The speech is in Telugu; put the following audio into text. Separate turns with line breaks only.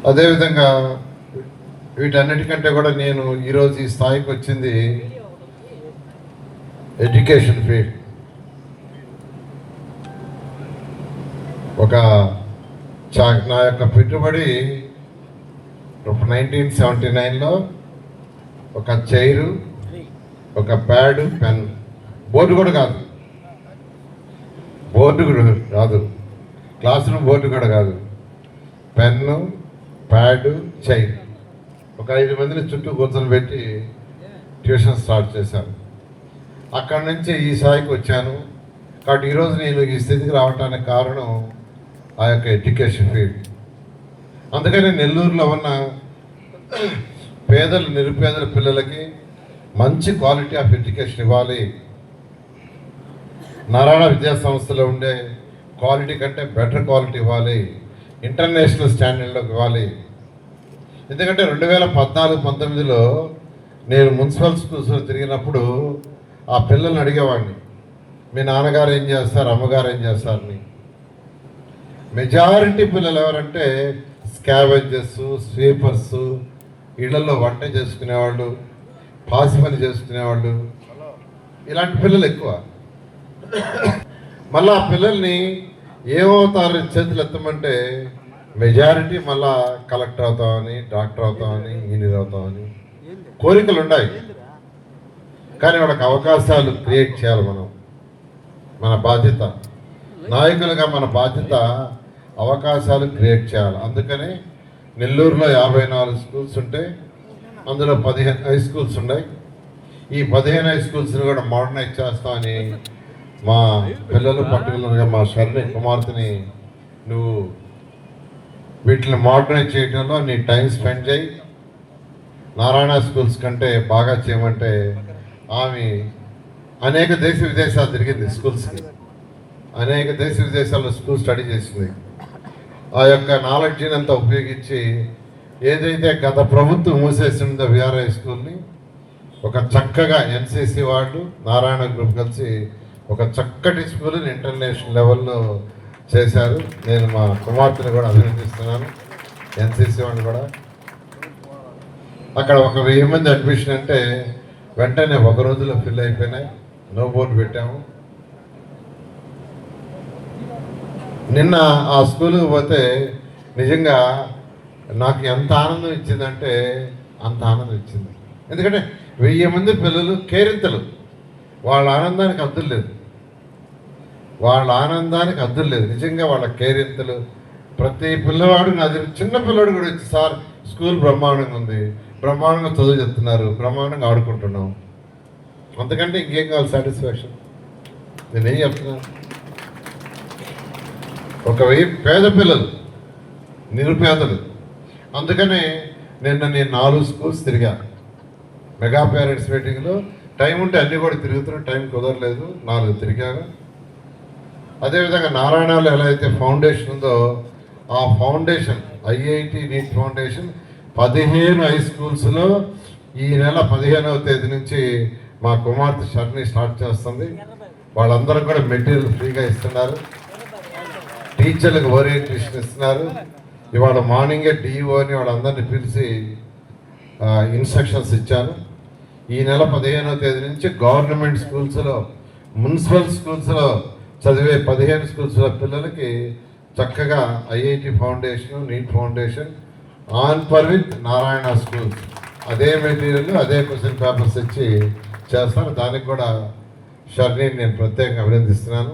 అదేవిధంగా వీటన్నిటికంటే కూడా నేను ఈరోజు ఈ స్థాయికి వచ్చింది ఎడ్యుకేషన్ ఫీల్డ్. నా యొక్క పెట్టుబడి 1979లో ఒక చైరు, ఒక ప్యాడు, పెన్, బోర్డు కూడా కాదు, క్లాస్ రూమ్ బోర్డు కూడా కాదు, పెన్ను, ప్యాడు, చైర్, ఒక 5 మందిని చుట్టూ కూర్చొని పెట్టి ట్యూషన్ స్టార్ట్ చేశాను. అక్కడి నుంచి ఈ స్థాయికి వచ్చాను. కాబట్టి ఈరోజు నేను ఈ స్థితికి రావడానికి కారణం ఆ యొక్క ఎడ్యుకేషన్ ఫీల్డ్. అందుకని నెల్లూరులో ఉన్న పేదలు, నిరుపేదల పిల్లలకి మంచి క్వాలిటీ ఆఫ్ ఎడ్యుకేషన్ ఇవ్వాలి, నారాయణ విద్యా సంస్థలో ఉండే క్వాలిటీ కంటే బెటర్ క్వాలిటీ ఇవ్వాలి, ఇంటర్నేషనల్ స్టాండర్డ్లోకి ఇవ్వాలి. ఎందుకంటే 2014-19లో నేను మున్సిపల్ స్కూల్స్లో తిరిగినప్పుడు ఆ పిల్లల్ని అడిగేవాడిని, మీ నాన్నగారు ఏం చేస్తారు, అమ్మగారు ఏం చేస్తారని. మెజారిటీ పిల్లలు ఎవరంటే స్కావెంజర్స్, స్వీపర్స్, ఇళ్లలో వంట చేసుకునేవాళ్ళు, పాసి పని చేసుకునేవాళ్ళు, ఇలాంటి పిల్లలు ఎక్కువ. మళ్ళీ ఆ పిల్లల్ని ఏమవుతారు చేతులు ఎత్తమంటే మెజారిటీ మళ్ళా కలెక్టర్ అవుతామని, డాక్టర్ అవుతామని, ఇంజనీర్ అవుతామని కోరికలు ఉన్నాయి. కానీ వాళ్ళకి అవకాశాలు క్రియేట్ చేయాలి. మన బాధ్యత, నాయకులుగా మన బాధ్యత అవకాశాలు క్రియేట్ చేయాలి. అందుకని నెల్లూరులో 54 స్కూల్స్ ఉంటే అందులో 15 హై స్కూల్స్ ఉన్నాయి. ఈ 15 హై స్కూల్స్ని కూడా మోడర్నైజ్ చేస్తామని మా పిల్లలు, పర్టికులర్గా మా శరణి కుమార్తెని, నువ్వు వీటిని మోడర్నైజ్ చేయడంలో నీ టైం స్పెండ్ చేయి, నారాయణ స్కూల్స్ కంటే బాగా చేయమంటే ఆమె అనేక దేశ విదేశాలు తిరిగింది, స్కూల్స్కి అనేక దేశ విదేశాల్లో స్కూల్ స్టడీ చేసింది. ఆ యొక్క నాలెడ్జ్ని అంతా ఉపయోగించి ఏదైతే గత ప్రభుత్వం మూసేసిందో విఆర్ఐ స్కూల్ని ఒక చక్కగా ఎన్సీసీ వాళ్ళు, నారాయణ గ్రూప్ కలిసి ఒక చక్కటి స్కూల్ని ఇంటర్నేషనల్ లెవెల్లో చేశారు. నేను మా కుమార్తెను కూడా అభినందిస్తున్నాను, ఎన్సీసీ వాళ్ళు కూడా. అక్కడ ఒక 1000 మంది అడ్మిషన్ అంటే వెంటనే ఒక రోజులో ఫిల్ అయిపోయినాయి. నో బోర్డు పెట్టాము. నిన్న ఆ స్కూల్కి పోతే నిజంగా నాకు ఎంత ఆనందం ఇచ్చిందంటే అంత ఆనందం ఇచ్చింది. ఎందుకంటే 1000 మంది పిల్లలు కేరింతలు, వాళ్ళ ఆనందానికి అద్దులు లేదు, నిజంగా వాళ్ళ కేరింతలు. ప్రతి పిల్లవాడు, నాది చిన్న పిల్లవాడు కూడా వచ్చి, సార్ స్కూల్ బ్రహ్మాండంగా ఉంది, బ్రహ్మాండంగా చదువు చెప్తున్నారు, బ్రహ్మాండంగా ఆడుకుంటున్నాం, అంతకంటే ఇంకేం కావాలి సాటిస్ఫాక్షన్. నేనేం చెప్తున్నాను, ఒక 1000 పేద పిల్లలు, నిరుపేదలు. అందుకనే నిన్న నేను 4 స్కూల్స్ తిరిగాను. మెగా పేరెంట్స్ మీటింగ్లో టైం ఉంటే అన్నీ కూడా తిరుగుతున్నా, టైం కుదరలేదు, 4 తిరిగాను. అదేవిధంగా నారాయణలో ఎలా అయితే ఫౌండేషన్ ఉందో ఆ foundation, IIT NEET foundation 15 high స్కూల్స్లో ఈ నెల 15వ తేదీ నుంచి మా కుమార్తె షర్ని స్టార్ట్ చేస్తుంది. వాళ్ళందరూ కూడా మెటీరియల్ ఫ్రీగా ఇస్తున్నారు, టీచర్లకు ఓరియంటేషన్ ఇస్తున్నారు. ఇవాళ మార్నింగే డిఈఓని వాళ్ళందరినీ పిలిచి ఇన్స్ట్రక్షన్స్ ఇచ్చాను. ఈ నెల 15వ తేదీ నుంచి గవర్నమెంట్ స్కూల్స్లో, మున్సిపల్ స్కూల్స్లో చదివే 15 స్కూల్స్లో పిల్లలకి చక్కగా IIT foundation, neat foundation on per with Narayana schools అదే మెటీరియల్, అదే క్వశ్చన్ పేపర్స్ ఇచ్చి చేస్తారు. దానికి కూడా షర్ని నేను ప్రత్యేకంగా అభినందిస్తున్నాను.